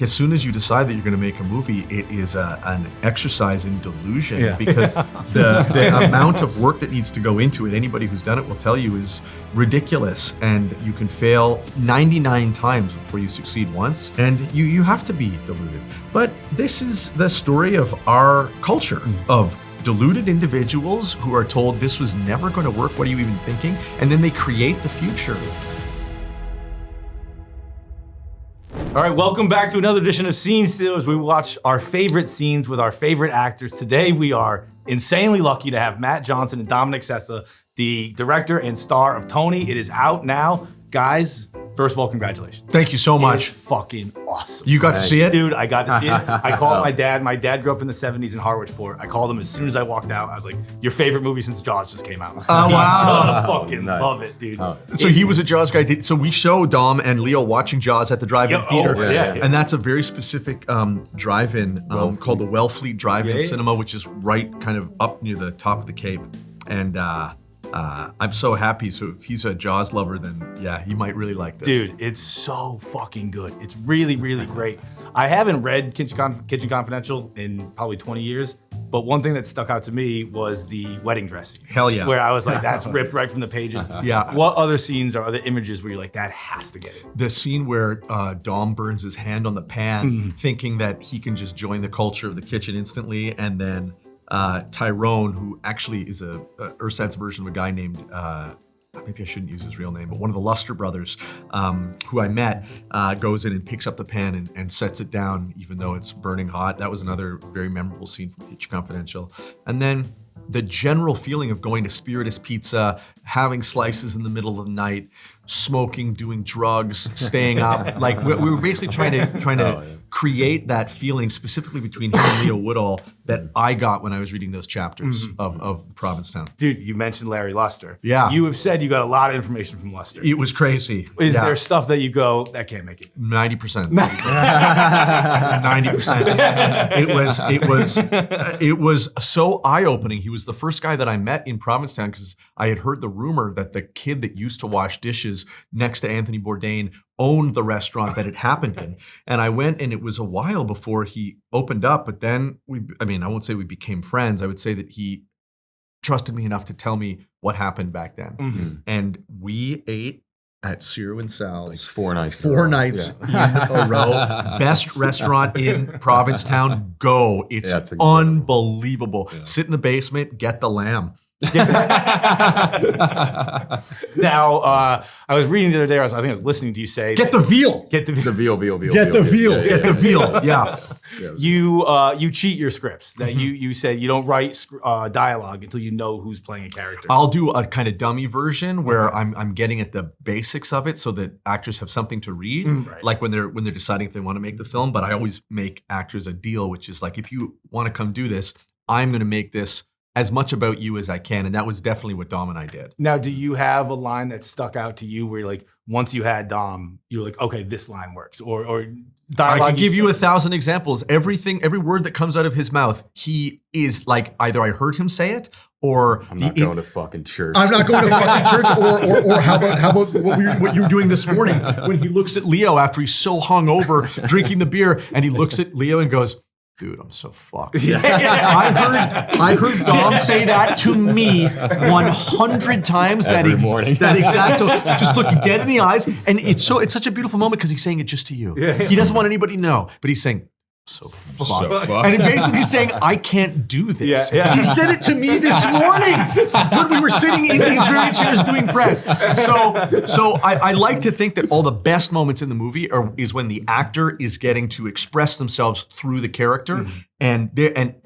as soon as you decide that you're going to make a movie, it is an exercise in delusion because the amount of work that needs to go into it, anybody who's done it will tell you, is ridiculous. And you can fail 99 times before you succeed once. And you have to be deluded. But this is the story of our culture, of deluded individuals who are told this was never going to work. What are you even thinking? And then they create the future. All right, welcome back to another edition of Scene Stealers. We watch our favorite scenes with our favorite actors. Today, we are insanely lucky to have Matt Johnson and Dominic Sessa, the director and star of Tony. It is out now. Guys, first of all, congratulations. Thank you so much. It's fucking awesome. You got to see it? Dude, I got to see it. I called my dad. My dad grew up in the 70s in Harwichport. I called him as soon as I walked out. I was like, your favorite movie since Jaws just came out. Oh, wow. I fucking love it, dude. So he was a Jaws guy. So we show Dom and Leo watching Jaws at the drive-in theater. And that's a very specific drive-in called the Wellfleet Drive-In Cinema, which is right kind of up near the top of the Cape. And I'm so happy. So if he's a Jaws lover, then yeah, he might really like this. Dude, it's so fucking good. It's really, really great. I haven't read Kitchen Confidential in probably 20 years, but one thing that stuck out to me was the wedding dressing. Hell yeah. Where I was like, that's ripped right from the pages. Yeah. What other scenes or other images where you're like, that has to get it? The scene where Dom burns his hand on the pan, thinking that he can just join the culture of the kitchen instantly, and then Tyrone, who actually is a Ursad's version of a guy named, maybe I shouldn't use his real name, but one of the Luster brothers, who I met, goes in and picks up the pan and sets it down, even though it's burning hot. That was another very memorable scene from Kitchen Confidential. And then the general feeling of going to Spiritus Pizza, having slices in the middle of the night, smoking, doing drugs, staying up. Like we were basically trying to create that feeling specifically between him and Leo Woodall that I got when I was reading those chapters of Provincetown. Dude, you mentioned Larry Luster. Yeah. You have said you got a lot of information from Luster. It was crazy. Is there stuff that you go, that can't make it? 90%. 90%. It was so eye-opening. He was the first guy that I met in Provincetown because I had heard the rumor that the kid that used to wash dishes next to Anthony Bourdain owned the restaurant that it happened in. And I went, and it was a while before he opened up, but then I won't say we became friends. I would say that he trusted me enough to tell me what happened back then. And we ate at Ciro and Sal's. Like 4 nights. 4 nights in a row. Best restaurant in Provincetown. Go. It's unbelievable. Yeah. Sit in the basement, get the lamb. Now, I was reading the other day, I think I was listening to you say, get the veal. Get the veal. Get the veal. Get the veal. Yeah. You cheat your scripts. That you said you don't write dialogue until you know who's playing a character. I'll do a kind of dummy version where I'm getting at the basics of it so that actors have something to read, like when they're deciding if they want to make the film. But I always make actors a deal, which is like, if you want to come do this, I'm going to make this as much about you as I can. And that was definitely what Dom and I did. Now, do you have a line that stuck out to you where like, once you had Dom, you were like, okay, this line works? Or dialogue? I can give you 1,000 examples. Every word that comes out of his mouth, he is like, either I heard him say it, or I'm not going to fucking church. I'm not going to fucking church. Or how about what you were doing this morning when he looks at Leo after he's so hungover drinking the beer, and he looks at Leo and goes, dude, I'm so fucked. I heard Dom say that to me 100 times. Every morning. That exact, just look dead in the eyes. And it's such a beautiful moment because he's saying it just to you. He doesn't want anybody to know, but he's saying, so fucked. And it basically saying, I can't do this. He said it to me this morning when we were sitting in these very chairs doing press. So I like to think that all the best moments in the movie is when the actor is getting to express themselves through the character. And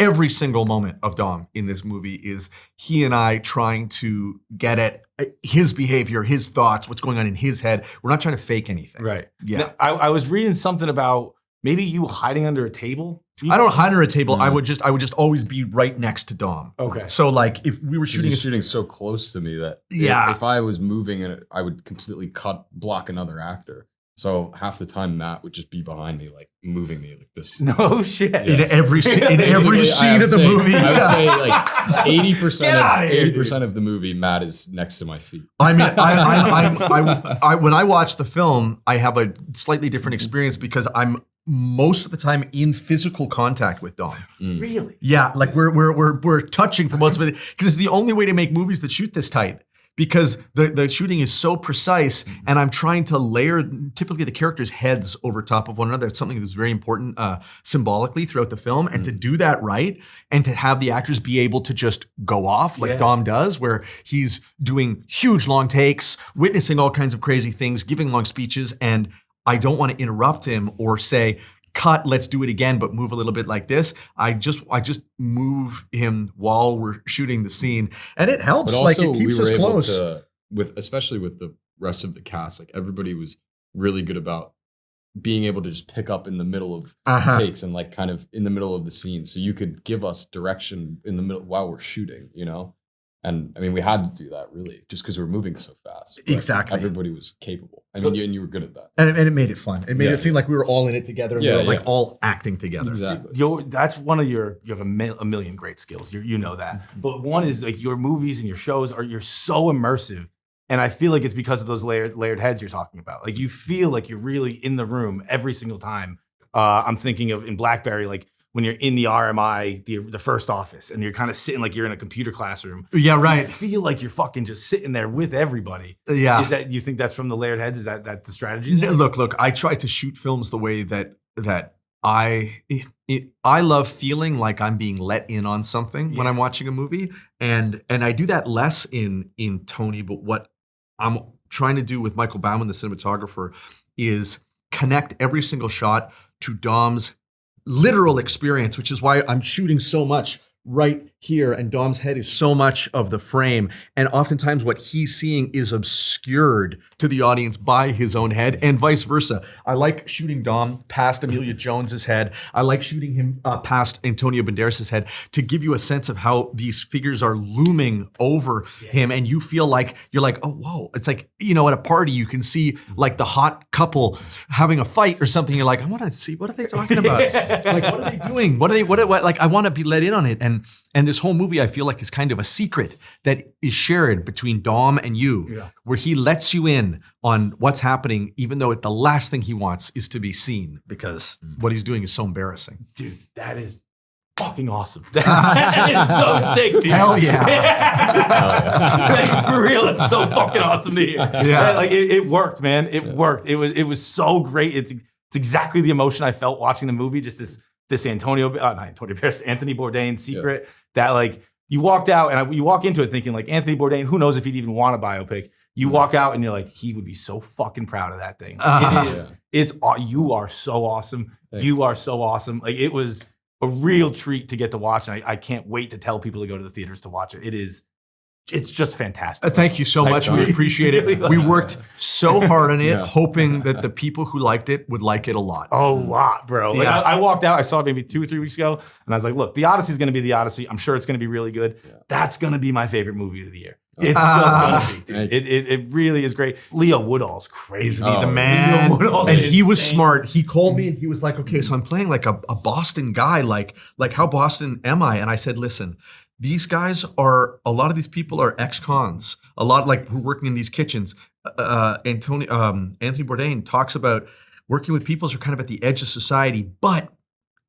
every single moment of Dom in this movie is he and I trying to get at his behavior, his thoughts, what's going on in his head. We're not trying to fake anything. Right. Yeah. Now, I was reading something about maybe you hiding under a table? I don't hide under a table. I would just always be right next to Dom. Okay. So like if we were shooting so close to me that if I was moving, I would completely block another actor. So half the time Matt would just be behind me, like moving me like this. No shit. In every scene of the movie. I would say like 80% of the movie, Matt is next to my feet. I mean, I when I watch the film, I have a slightly different experience because I'm most of the time in physical contact with Dom. Really? Yeah, like we're touching for most of it because it's the only way to make movies that shoot this tight. Because the shooting is so precise, and I'm trying to layer typically the characters' heads over top of one another. It's something that's very important symbolically throughout the film, and to do that right, and to have the actors be able to just go off like Dom does, where he's doing huge long takes, witnessing all kinds of crazy things, giving long speeches, and I don't want to interrupt him or say, cut, let's do it again, but move a little bit like this. I just move him while we're shooting the scene, and it helps. But like also, it keeps we us were close. able to, especially with the rest of the cast, like everybody was really good about being able to just pick up in the middle of takes and like kind of in the middle of the scene, so you could give us direction in the middle while we're shooting, you know. And I mean, we had to do that really just because we're moving so fast. Exactly. Everybody was capable. I mean, and you were good at that. And it made it fun. It made it seem like we were all in it together. And we were like all acting together. Exactly. That's one of you have a million great skills. You know that. But one is like your movies and your shows you're so immersive. And I feel like it's because of those layered heads you're talking about. Like you feel like you're really in the room every single time. I'm thinking of in BlackBerry, like when you're in the RMI, the first office, and you're kind of sitting like you're in a computer classroom. Yeah, right. You feel like you're fucking just sitting there with everybody. Yeah. Is that, you think that's from the layered heads? Is that the strategy? No, look, I try to shoot films the way that I love feeling like I'm being let in on something when I'm watching a movie. And I do that less in Tony, but what I'm trying to do with Michael Bauman, the cinematographer, is connect every single shot to Dom's literal experience, which is why I'm shooting so much right here, and Dom's head is so much of the frame, and oftentimes what he's seeing is obscured to the audience by his own head, and vice versa. I like shooting Dom past Emilia Jones's head. I like shooting him past Antonio Banderas' head to give you a sense of how these figures are looming over him, and you feel like you're like, oh whoa, it's like, you know, at a party you can see like the hot couple having a fight or something. You're like, I want to see, what are they talking about? Like, what are they doing? What like, I want to be let in on it. And this whole movie, I feel like, is kind of a secret that is shared between Dom and you, where he lets you in on what's happening, even though the last thing he wants is to be seen, because what he's doing is so embarrassing. Dude, that is fucking awesome. That is so sick, dude. Hell yeah. Like, for real, it's so fucking awesome to hear. Yeah. Like it worked, man. It worked. It was so great. It's exactly the emotion I felt watching the movie. Just this Anthony Bourdain secret that like you walked out and you walk into it thinking like Anthony Bourdain, who knows if he'd even want a biopic. You walk out and you're like, he would be so fucking proud of that thing. You are so awesome. Thanks. You are so awesome. Like it was a real treat to get to watch. And I can't wait to tell people to go to the theaters to watch it. It's just fantastic. Thank you so much. We appreciate it. We worked so hard on it, hoping that the people who liked it would like it a lot. A lot, bro. Like I walked out, I saw it maybe 2 or 3 weeks ago, and I was like, look, The Odyssey is going to be The Odyssey. I'm sure it's going to be really good. Yeah. That's going to be my favorite movie of the year. It's just going to be. It really is great. Leo Woodall's crazy. The man. And he was smart. He called me and he was like, okay, so I'm playing like a Boston guy. Like how Boston am I? And I said, listen, these guys a lot of these people are ex-cons. A lot like who are working in these kitchens. Anthony Bourdain talks about working with people who are kind of at the edge of society, but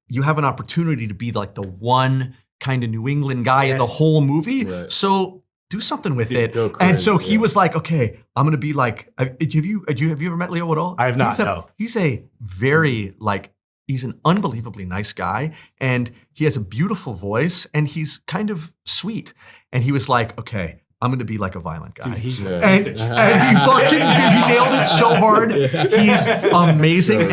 you have an opportunity to be like the one kind of New England guy in the whole movie. Right. So do something with it. And so he was like, okay, I'm going to be like, have you ever met Leo Woodall? I have not, no. He's a very he's an unbelievably nice guy, and he has a beautiful voice, and he's kind of sweet. And he was like, okay, I'm going to be like a violent guy. Dude, and he nailed it so hard. He's amazing.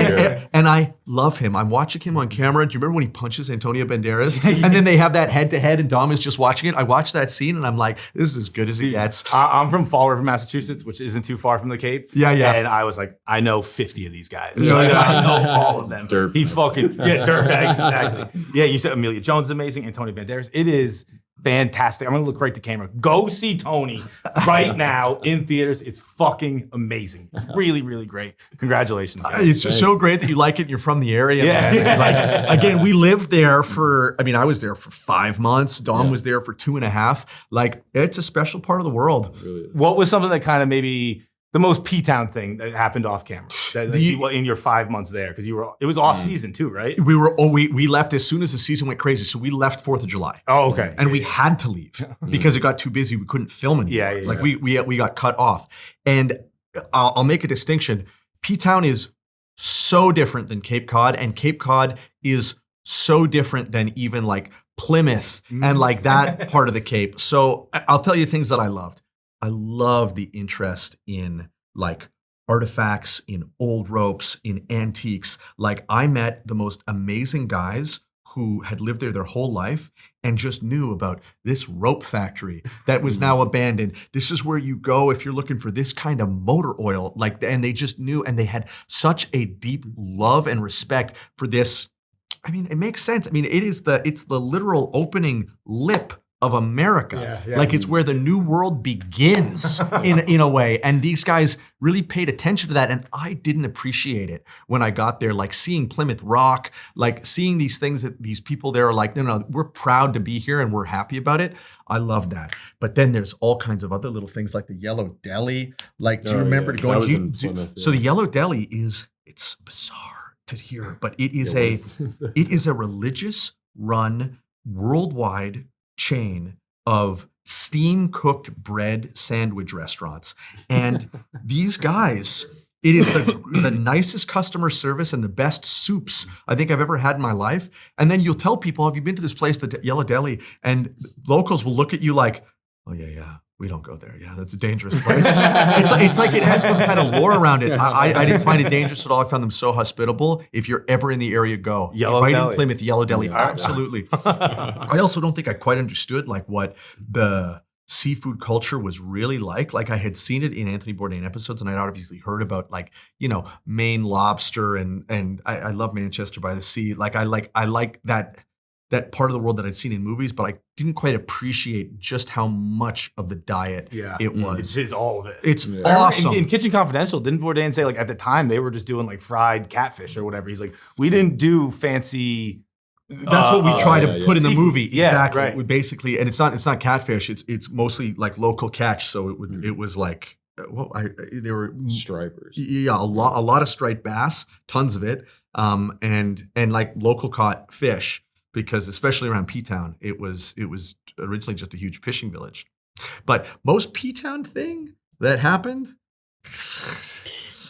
And I love him. I'm watching him on camera. Do you remember when he punches Antonio Banderas? And then they have that head-to-head and Dom is just watching it. I watched that scene and I'm like, this is as good as it gets. I'm from Fall River, Massachusetts, which isn't too far from the Cape. Yeah. And I was like, I know 50 of these guys. I know all of them. Dirtbags, exactly. Yeah, you said Emilia Jones is amazing. Antonio Banderas. It is fantastic. I'm going to look right to camera. Go see Tony right now in theaters. It's fucking amazing. It's really, really great. Congratulations, guys. It's so great that you like it and you're from the area. Yeah. Like, again, we lived there I was there for 5 months. Dom was there for 2.5. Like, it's a special part of the world. It really is. What was something that kind of maybe the most P-Town thing that happened off camera in your 5 months there? Because it was off season too, right? We left as soon as the season went crazy. So we left 4th of July. Oh, okay. And we had to leave because it got too busy. We couldn't film anymore. We got cut off. And I'll make a distinction. P-Town is so different than Cape Cod, and Cape Cod is so different than even like Plymouth and like that part of the Cape. So I'll tell you things that I loved. I love the interest in like artifacts, in old ropes, in antiques. Like I met the most amazing guys who had lived there their whole life and just knew about this rope factory that was now abandoned. This is where you go if you're looking for this kind of motor oil. And they just knew, and they had such a deep love and respect for this. I mean, it makes sense. I mean, it's the literal opening lip of America. Like it's where the new world begins in a way. And these guys really paid attention to that. And I didn't appreciate it when I got there, like seeing Plymouth Rock, like seeing these things that these people there are like, no, we're proud to be here and we're happy about it. I love that. But then there's all kinds of other little things like the Yellow Deli. Like, do you remember going? So the Yellow Deli it's bizarre to hear, but it is a religious run worldwide chain of steam-cooked bread sandwich restaurants. And these guys, it is the nicest customer service and the best soups I think I've ever had in my life. And then you'll tell people, have you been to this place, the Yellow Deli? And locals will look at you like, oh, yeah. We don't go there. Yeah, that's a dangerous place. It's like it has some kind of lore around it. I didn't find it dangerous at all. I found them so hospitable. If you're ever in the area, go. Yellow Deli. In Plymouth, Yellow Deli. Absolutely. I also don't think I quite understood like what the seafood culture was really like. Like I had seen it in Anthony Bourdain episodes, and I'd obviously heard about like, Maine lobster and I love Manchester by the Sea. Like I like that part of the world that I'd seen in movies, but I didn't quite appreciate just how much of the diet it was. It's all of it. It's awesome. In Kitchen Confidential, didn't Bourdain say like at the time they were just doing like fried catfish or whatever? He's like, we didn't do fancy. That's what we try to put in the movie. Exactly. Right. We basically, and it's not catfish. It's mostly like local catch. So it was like, they were stripers. Yeah, a lot of striped bass, tons of it, and like local caught fish. Because especially around P-Town, it was originally just a huge fishing village. But most P-Town thing that happened,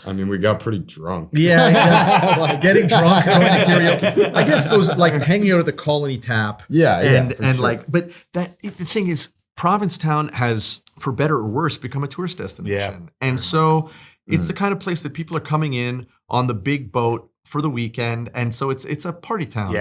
I mean, we got pretty drunk. Yeah. Like getting drunk, going to karaoke. I guess those like hanging out at the Colony Tap. And sure. Like, but the thing is, Provincetown has, for better or worse, become a tourist destination. And so it's the kind of place that people are coming in on the big boat for the weekend, and so it's a party town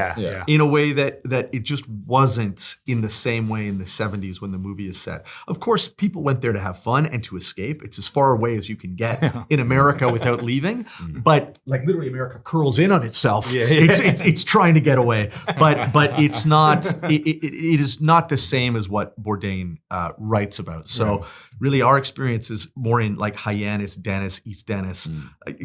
in a way that it just wasn't in the same way in the 70s when the movie is set. Of course, people went there to have fun and to escape. It's as far away as you can get in America without leaving, but like literally America curls in on itself. It's trying to get away, but it's not. It is not the same as what Bourdain writes about. So really, our experience is more in like Hyannis, Dennis, East Dennis,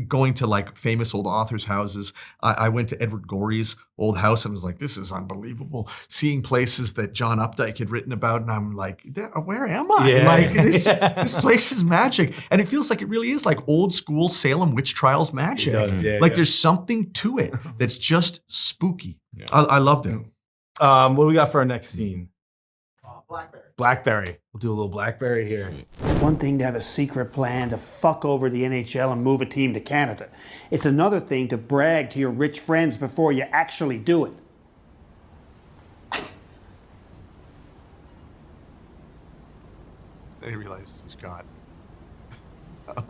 going to like famous old authors' houses. I went to Edward Gorey's old house and was like, this is unbelievable. Seeing places that John Updike had written about, and I'm like, where am I? This place is magic. And it feels like it really is like old school Salem witch trials magic. There's something to it that's just spooky. Yeah. I loved it. What do we got for our next scene? Blackberry. We'll do a little Blackberry here. It's one thing to have a secret plan to fuck over the NHL and move a team to Canada. It's another thing to brag to your rich friends before you actually do it. Then he realizes he's got.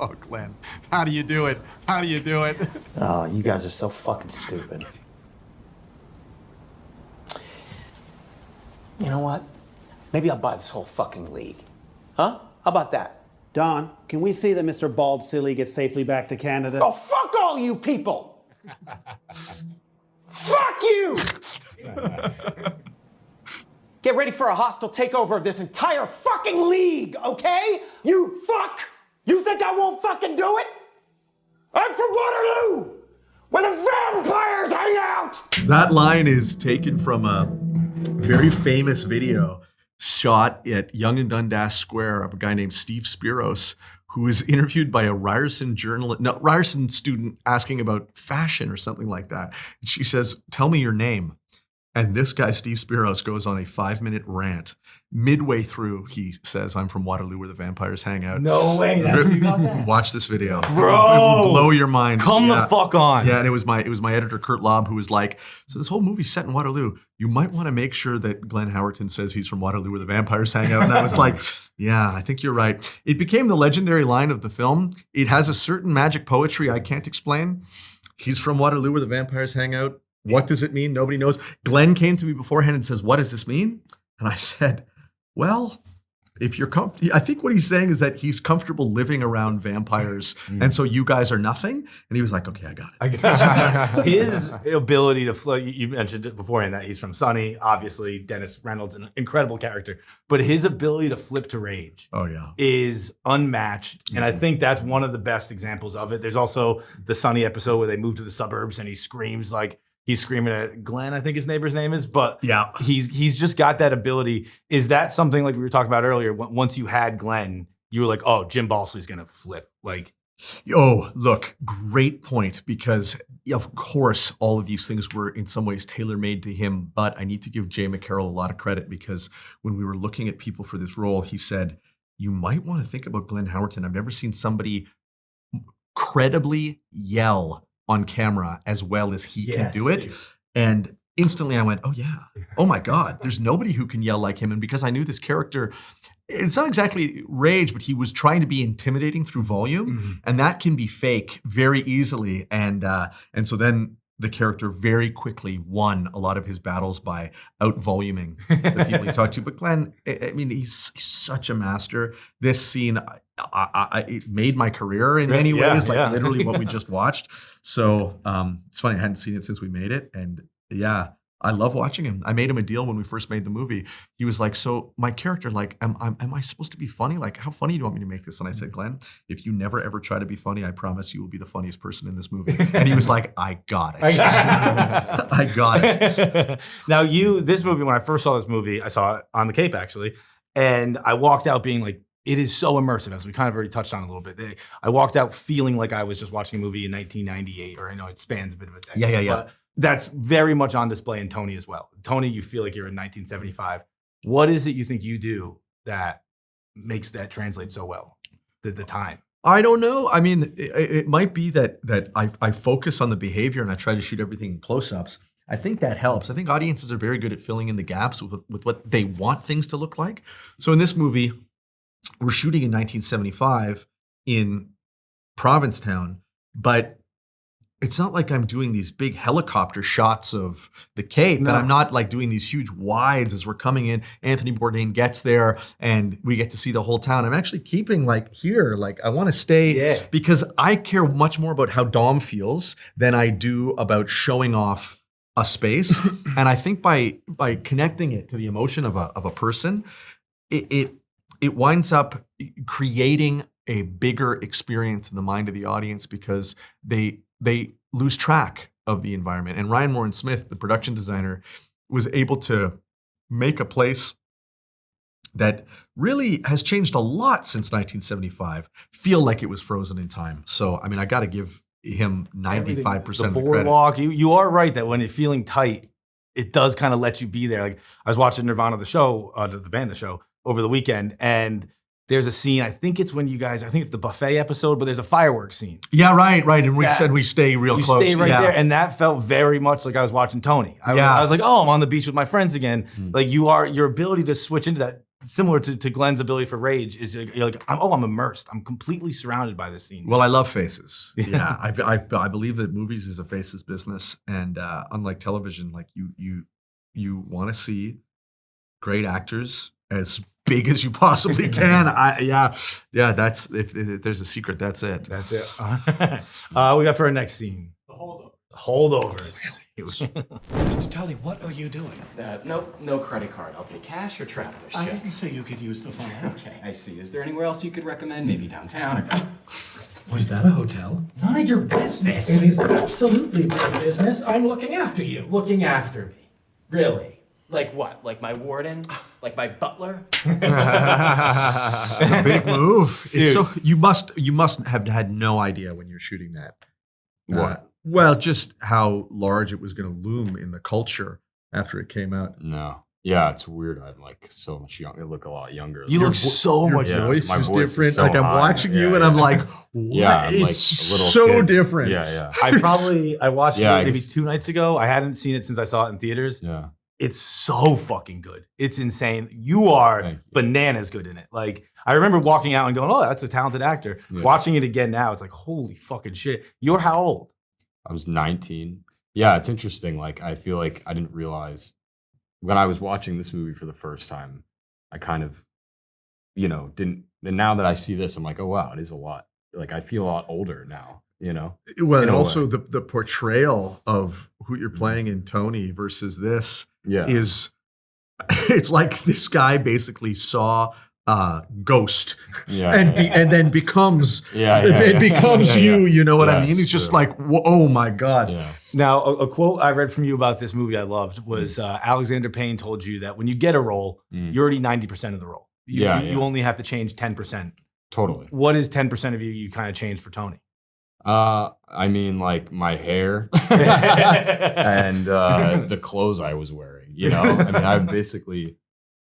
Oh, Glenn, how do you do it? How do you do it? Oh, you guys are so fucking stupid. You know what? Maybe I'll buy this whole fucking league. Huh? How about that? Don, can we see that Mr. Bald Silly gets safely back to Canada? Oh, fuck all you people! Fuck you! Get ready for a hostile takeover of this entire fucking league, okay? You fuck! You think I won't fucking do it? I'm from Waterloo, where the vampires hang out! That line is taken from a very famous video shot at Yonge and Dundas Square of a guy named Steve Spiros, who is interviewed by a Ryerson student asking about fashion or something like that. And she says, "Tell me your name." And this guy, Steve Spiros, goes on a 5-minute rant. Midway through, he says, "I'm from Waterloo where the vampires hang out." No way, that's where you got that? Watch this video. Bro! It will blow your mind. Come the fuck on. Yeah, and it was my editor, Kurt Lobb, who was like, "So this whole movie's set in Waterloo. You might want to make sure that Glenn Howerton says he's from Waterloo where the vampires hang out." And I was like, yeah, I think you're right. It became the legendary line of the film. It has a certain magic poetry I can't explain. He's from Waterloo where the vampires hang out. What does it mean? Nobody knows. Glenn came to me beforehand and says, "What does this mean?" And I said, "Well, if you're I think what he's saying is that he's comfortable living around vampires, and so you guys are nothing." And he was like, "Okay, I got it." His ability to flow, you mentioned it beforehand that he's from Sunny, obviously Dennis Reynolds, an incredible character, but his ability to flip to rage is unmatched. And I think that's one of the best examples of it. There's also the Sunny episode where they move to the suburbs and he screams like, he's screaming at Glenn, I think his neighbor's name is, but yeah, he's just got that ability. Is that something like we were talking about earlier? Once you had Glenn, you were like, "Oh, Jim Balsley's gonna flip." Like, oh, look, great point, because of course all of these things were in some ways tailor-made to him, but I need to give Jay McCarroll a lot of credit, because when we were looking at people for this role, he said, "You might want to think about Glenn Howerton. I've never seen somebody credibly yell on camera as well as he can do it." And instantly I went, "Oh yeah, oh my God, there's nobody who can yell like him." And because I knew this character, it's not exactly rage, but he was trying to be intimidating through volume, and that can be fake very easily. And so then the character very quickly won a lot of his battles by out-voluming the people he talked to. But Glenn, I mean, he's such a master. This scene, it made my career in many ways, like literally what we just watched. So it's funny, I hadn't seen it since we made it. And yeah, I love watching him. I made him a deal when we first made the movie. He was like, "So my character, like, am I supposed to be funny? Like, how funny do you want me to make this?" And I said, "Glenn, if you never ever try to be funny, I promise you will be the funniest person in this movie." And he was like, "I got it. I got it." Now this movie, when I first saw this movie, I saw it on the Cape actually, and I walked out being like, it is so immersive, as we kind of already touched on a little bit. I walked out feeling like I was just watching a movie in 1998, or I know it spans a bit of a decade. Yeah. But that's very much on display in Tony as well. Tony, you feel like you're in 1975. What is it you think you do that makes that translate so well? The time. I don't know. I mean, it might be that I focus on the behavior and I try to shoot everything in close-ups. I think that helps. I think audiences are very good at filling in the gaps with what they want things to look like. So in this movie, we're shooting in 1975 in Provincetown, but it's not like I'm doing these big helicopter shots of the Cape, and I'm not like doing these huge wides as we're coming in. Anthony Bourdain gets there and we get to see the whole town. I'm actually keeping like here, like I want to stay because I care much more about how Dom feels than I do about showing off a space. And I think by connecting it to the emotion of a person, it winds up creating a bigger experience in the mind of the audience, because they lose track of the environment. And Ryan Warren Smith, the production designer, was able to make a place that really has changed a lot since 1975 feel like it was frozen in time. So, I mean, I got to give him 95% of the boardwalk, credit. you are right that when you're feeling tight, it does kind of let you be there. Like I was watching Nirvana, the show, the band, the show, over the weekend, and there's a scene, I think it's the buffet episode, but there's a fireworks scene. Yeah, right. And we said we stay real close. You stay right there, and that felt very much like I was watching Tony. I was like, oh, I'm on the beach with my friends again. Like your ability to switch into that, similar to Glenn's ability for rage, is you're like, I'm immersed. I'm completely surrounded by this scene. Well, I love faces. Yeah, I believe that movies is a faces business, and unlike television, like you want to see great actors as big as you possibly can. That's if there's a secret, that's it. That's it. We got for our next scene. The holdovers. Mr. Tully, what are you doing? No credit card. I'll pay cash or travelers. I didn't say you could use the phone. Okay, I see. Is there anywhere else you could recommend? Maybe downtown or... Was that a hotel? None of your business. It is absolutely my business. I'm looking after you. Looking after me. Really? Like what? Like my warden? Like my butler? A big move. It's so you must have had no idea when you're shooting that. What? Well, just how large it was going to loom in the culture after it came out. No. Yeah, it's weird. I'm like so much younger. I look a lot younger. You look so much. Your Yeah, voice my is voice is different. so like I'm high. watching you Yeah, and yeah. I'm like, what? Yeah, I'm like It's a little so kid. different. Yeah, yeah. I watched Yeah, it I maybe guess- 2 nights ago. I hadn't seen it since I saw it in theaters. Yeah. It's so fucking good. It's insane. You are Thank you. bananas good in it. Like, I remember walking out and going, oh, that's a talented actor. Yeah. Watching it again now, it's like, holy fucking shit. You're how old? I was 19. Yeah, it's interesting. Like, I feel like I didn't realize when I was watching this movie for the first time, I kind of, didn't. And now that I see this, I'm like, oh, wow, it is a lot. Like, I feel a lot older now, Well, In and a also way. the portrayal of who you're playing in Tony versus this Yeah. is, it's like this guy basically saw Ghost Yeah. and then becomes Yeah, becomes yeah, you. yeah. You know what I Yeah, mean? It's it's just true. like, oh my god. Yeah. Now, a quote I read from you about this movie I loved was Alexander Payne told you that when you get a role, you're already 90% of the role. You only have to change 10%. Totally. What is 10% of you kind of changed for Tony? I mean, like my hair and the clothes I was wearing. I mean, I basically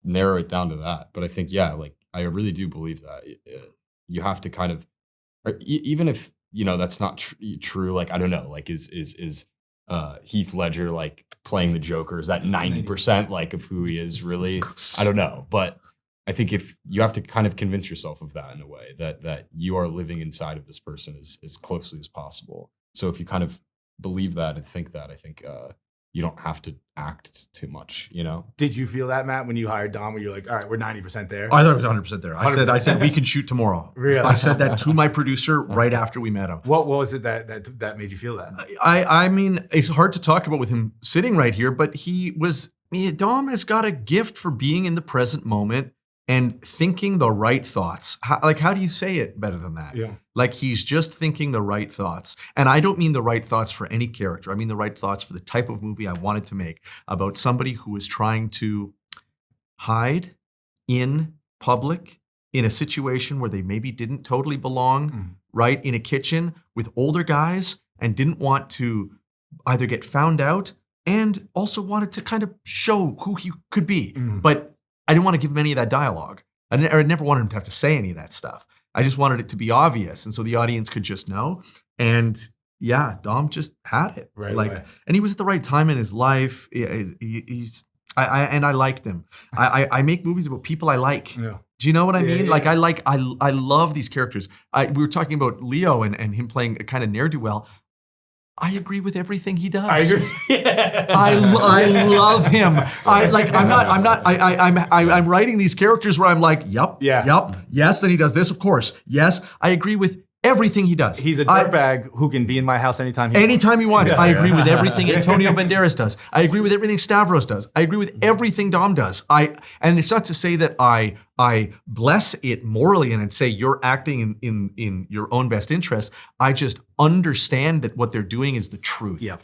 narrow it down to that. But I think, yeah, like I really do believe that you have to kind of, even if that's not true. Like I don't know. Like is Heath Ledger like playing the Joker? Is that 90% like of who he is really? I don't know, but. I think if you have to kind of convince yourself of that in a way that you are living inside of this person as closely as possible. So if you kind of believe that and think that, I think you don't have to act too much, Did you feel that, Matt, when you hired Dom, where you're like, all right, we're 90% there? I thought it was 100% there. I said we can shoot tomorrow. Really? I said that to my producer right after we met him. What was it that made you feel that? I mean, it's hard to talk about with him sitting right here, but Dom has got a gift for being in the present moment and thinking the right thoughts. How do you say it better than that? Yeah. Like he's just thinking the right thoughts. And I don't mean the right thoughts for any character. I mean the right thoughts for the type of movie I wanted to make about somebody who is trying to hide in public in a situation where they maybe didn't totally belong, right? In a kitchen with older guys and didn't want to either get found out and also wanted to kind of show who he could be. But I didn't want to give him any of that dialogue. I never wanted him to have to say any of that stuff. I just wanted it to be obvious, and so the audience could just know. And yeah, Dom just had it. Right like, away. and he was at the right time in his life. I liked him. I make movies about people I like. Yeah. Do you know what I mean? yeah. Like I love these characters. We were talking about Leo and him playing a kind of ne'er-do-well. I agree with everything he does. I agree. I love him. I'm writing these characters where I'm like, yep, yes. Then he does this, of course. Yes, I agree with everything he does. He's a dirtbag who can be in my house anytime Anytime he wants. Yeah, I agree with everything Antonio Banderas does. I agree with everything Stavros does. I agree with everything Dom does. And it's not to say that I bless it morally and say you're acting in your own best interest. I just understand that what they're doing is the truth. Yeah.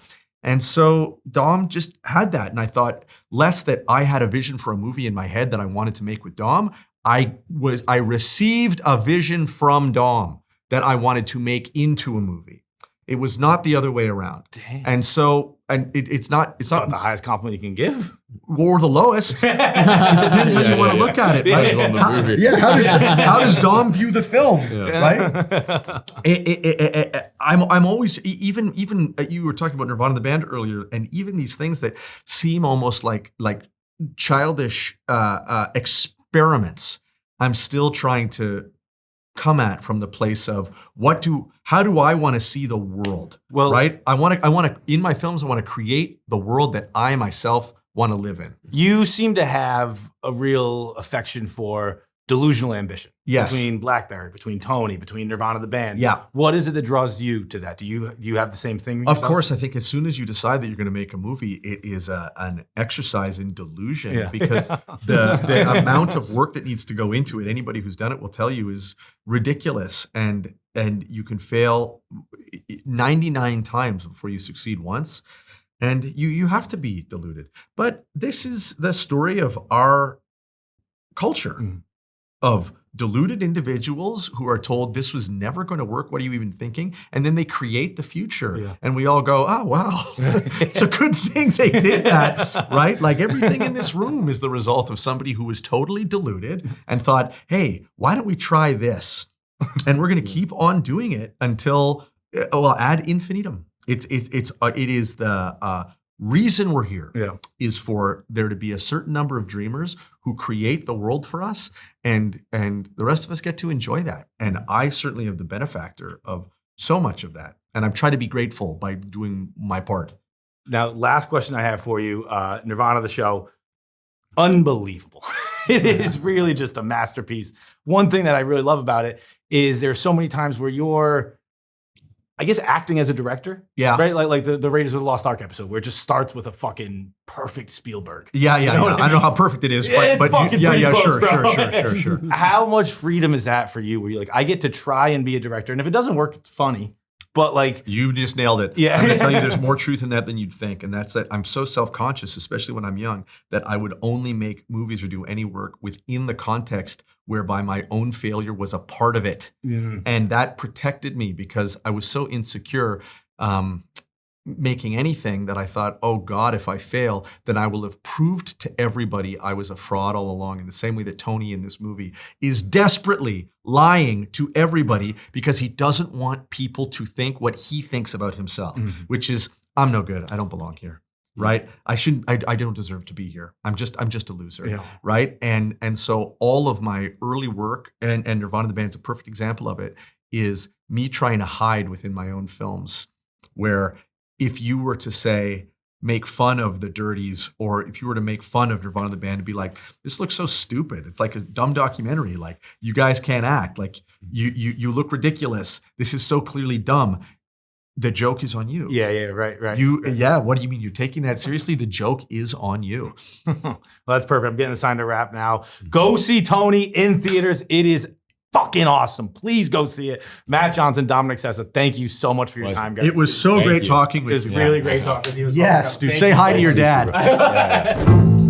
And so Dom just had that. And I thought less that I had a vision for a movie in my head that I wanted to make with Dom. I received a vision from Dom that I wanted to make into a movie. It was not the other way around. Damn. And so, it's not Not the highest compliment you can give. or the lowest. It depends how you want to look at it. Depends Right? on the movie. How does Dom view the film? Yeah. Right? I'm always even you were talking about Nirvana the band earlier, and even these things that seem almost like childish experiments. I'm still trying to come at from the place of how do I want to see the world? Well, right? I want to in my films I want to create the world that I myself want to live in. You seem to have a real affection for delusional ambition. Yes. Between BlackBerry, between Tony, between Nirvana the band. Yeah. What is it that draws you to that? Do you have the same thing? Of yourself? course, I think as soon as you decide that you're going to make a movie, it is an exercise in delusion Yeah. because the amount of work that needs to go into it, anybody who's done it will tell you, is ridiculous. And you can fail 99 times before you succeed once. And you have to be deluded. But this is the story of our culture, of deluded individuals who are told this was never going to work. What are you even thinking? And then they create the future. Yeah. And we all go, oh, wow, it's a good thing they did that, right? Like everything in this room is the result of somebody who was totally deluded and thought, hey, why don't we try this? And we're going to keep on doing it until, ad infinitum. It is the reason we're here is for there to be a certain number of dreamers who create the world for us, and the rest of us get to enjoy that. And I certainly am the benefactor of so much of that. And I'm trying to be grateful by doing my part. Now, last question I have for you, Nirvana, the show, unbelievable. It is really just a masterpiece. One thing that I really love about it is there's so many times where you're, I guess, acting as a director. Yeah. Right? Like the Raiders of the Lost Ark episode where it just starts with a fucking perfect Spielberg. Yeah. You know what I I don't know how perfect it is, but fucking pretty close, bro. Sure. How much freedom is that for you where you're like, I get to try and be a director, and if it doesn't work, it's funny. But like, you just nailed it. Yeah. I'm gonna tell you, there's more truth in that than you'd think, and that's that I'm so self-conscious, especially when I'm young, that I would only make movies or do any work within the context whereby my own failure was a part of it, and that protected me because I was so insecure. Making anything that I thought, oh God, if I fail, then I will have proved to everybody I was a fraud all along, in the same way that Tony in this movie is desperately lying to everybody because he doesn't want people to think what he thinks about himself, which is, I'm no good, I don't belong here, right? I don't deserve to be here. I'm just a loser, right? And so all of my early work, and Nirvana the band is a perfect example of it, is me trying to hide within my own films, where if you were to say, make fun of the Dirties, or if you were to make fun of Nirvana the band, to be like, this looks so stupid. It's like a dumb documentary. Like, you guys can't act. Like, you look ridiculous. This is so clearly dumb. The joke is on you. Yeah, right. What do you mean? You're taking that seriously? The joke is on you. Well, that's perfect. I'm getting the sign to wrap now. Go see Tony in theaters. It is fucking awesome. Please go see it. Matt Johnson, Dominic Sessa, thank you so much for your time, guys. It was so great talking with you. It was really great talking with you. Yes, dude. Say hi to your dad.